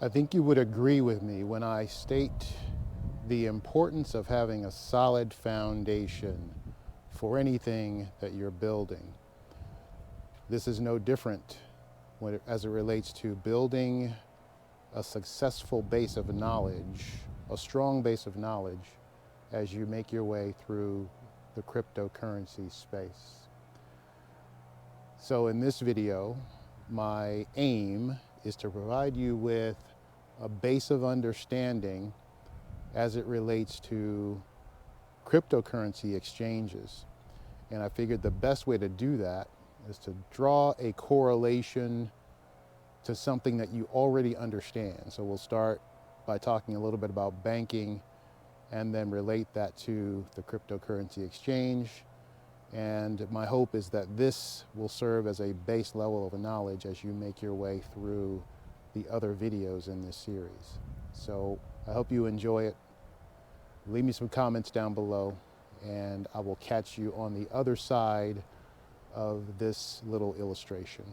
I think you would agree with me when I state the importance of having a solid foundation for anything that you're building. This is no different as it relates to building a successful base of knowledge, a strong base of knowledge as you make your way through the cryptocurrency space. So in this video, my aim is to provide you with a base of understanding as it relates to cryptocurrency exchanges. And I figured the best way to do that is to draw a correlation to something that you already understand. So we'll start by talking a little bit about banking and then relate that to the cryptocurrency exchange. And my hope is that this will serve as a base level of knowledge as you make your way through the other videos in this series. So I hope you enjoy it. Leave me some comments down below, and I will catch you on the other side of this little illustration.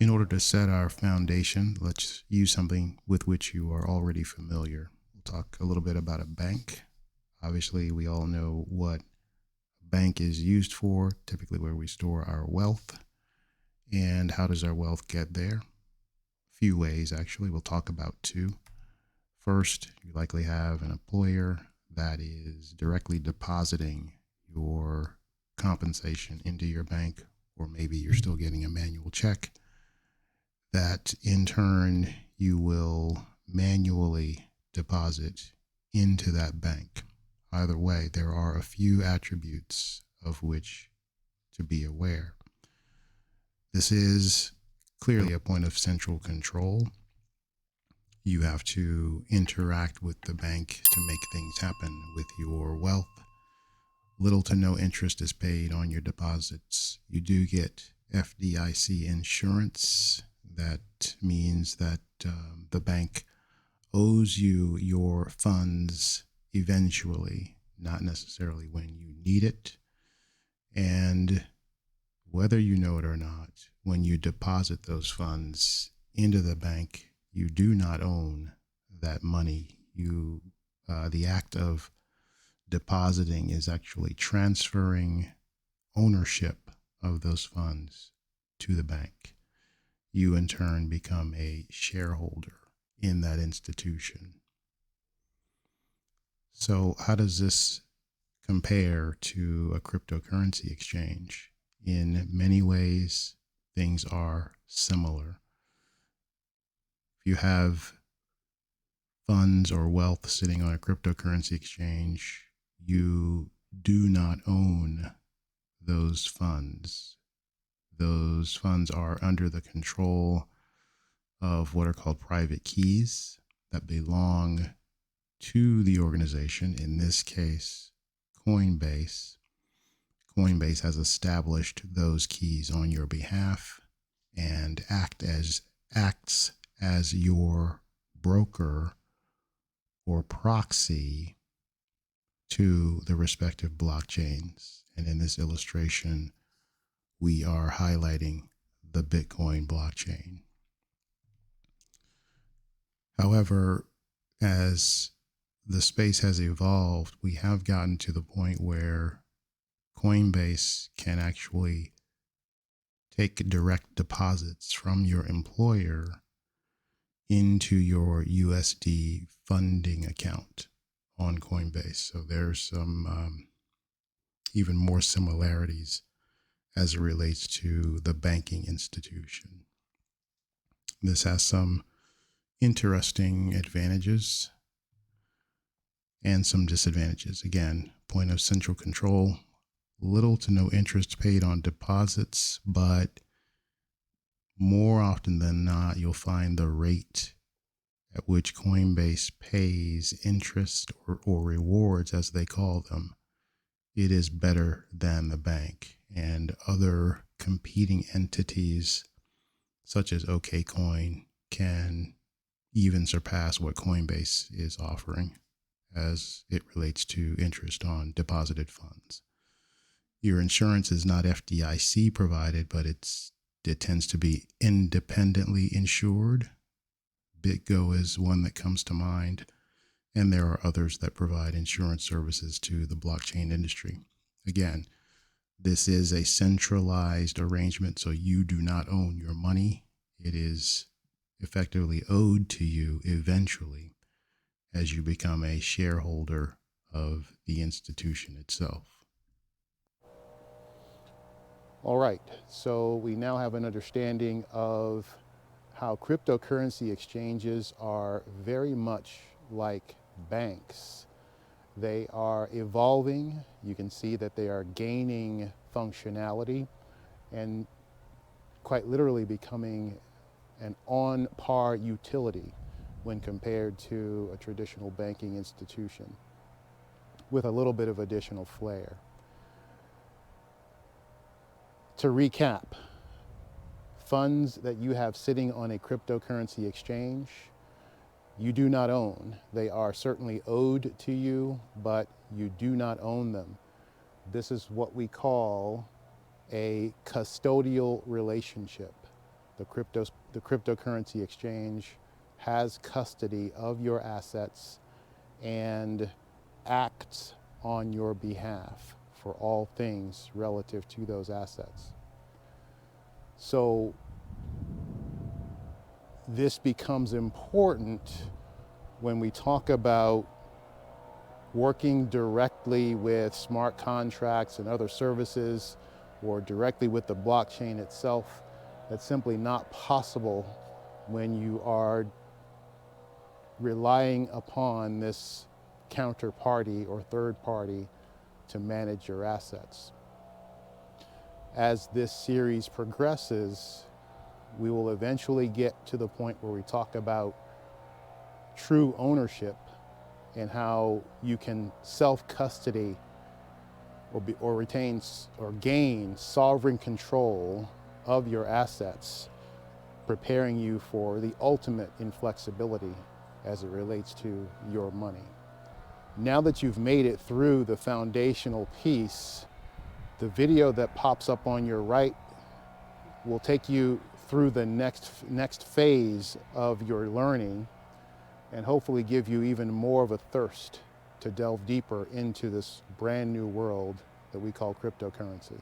In order to set our foundation, let's use something with which you are already familiar. We'll talk a little bit about a bank. Obviously, we all know what a bank is used for, typically where we store our wealth. And how does our wealth get there? A few ways, actually. We'll talk about two. First, you likely have an employer that is directly depositing your compensation into your bank, or maybe you're still getting a manual check that in turn you will manually deposit into that bank. Either way, there are a few attributes of which to be aware. This is clearly a point of central control. You have to interact with the bank to make things happen with your wealth. Little to no interest is paid on your deposits. You do get FDIC insurance. That means that the bank owes you your funds eventually, not necessarily when you need it. And whether you know it or not, when you deposit those funds into the bank, you do not own that money. The act of depositing is actually transferring ownership of those funds to the bank. You in turn become a shareholder in that institution. So how does this compare to a cryptocurrency exchange? In many ways, things are similar. If you have funds or wealth sitting on a cryptocurrency exchange, you do not own those funds. Those funds are under the control of what are called private keys that belong to the organization, in this case, Coinbase. Coinbase has established those keys on your behalf and acts as your broker or proxy to the respective blockchains. And in this illustration, we are highlighting the Bitcoin blockchain. However, as the space has evolved, we have gotten to the point where Coinbase can actually take direct deposits from your employer into your USD funding account on Coinbase. So there's some even more similarities as it relates to the banking institution. This has some interesting advantages and some disadvantages. Again, point of central control, little to no interest paid on deposits, but more often than not, you'll find the rate at which Coinbase pays interest or rewards, as they call them, it is better than the bank. And other competing entities such as OKCoin can even surpass what Coinbase is offering as it relates to interest on deposited funds. Your insurance is not FDIC provided, but it's It tends to be independently insured. BitGo is one that comes to mind, and there are others that provide insurance services to the blockchain industry. Again, this is a centralized arrangement, so you do not own your money. It is effectively owed to you eventually as you become a shareholder of the institution itself. All right, so we now have an understanding of how cryptocurrency exchanges are very much like banks. They are evolving. You can see that they are gaining functionality and quite literally becoming an on-par utility when compared to a traditional banking institution with a little bit of additional flair. To recap, funds that you have sitting on a cryptocurrency exchange, you do not own. They are certainly owed to you, but you do not own them. This is what we call a custodial relationship. The cryptocurrency exchange has custody of your assets and acts on your behalf for all things relative to those assets. So this becomes important when we talk about working directly with smart contracts and other services or directly with the blockchain itself. That's simply not possible when you are relying upon this counterparty or third party to manage your assets. As this series progresses, we will eventually get to the point where we talk about true ownership and how you can self-custody or retain or gain sovereign control of your assets, preparing you for the ultimate inflexibility as it relates to your money. Now that you've made it through the foundational piece, the video that pops up on your right will take you through the next phase of your learning and hopefully give you even more of a thirst to delve deeper into this brand new world that we call cryptocurrency.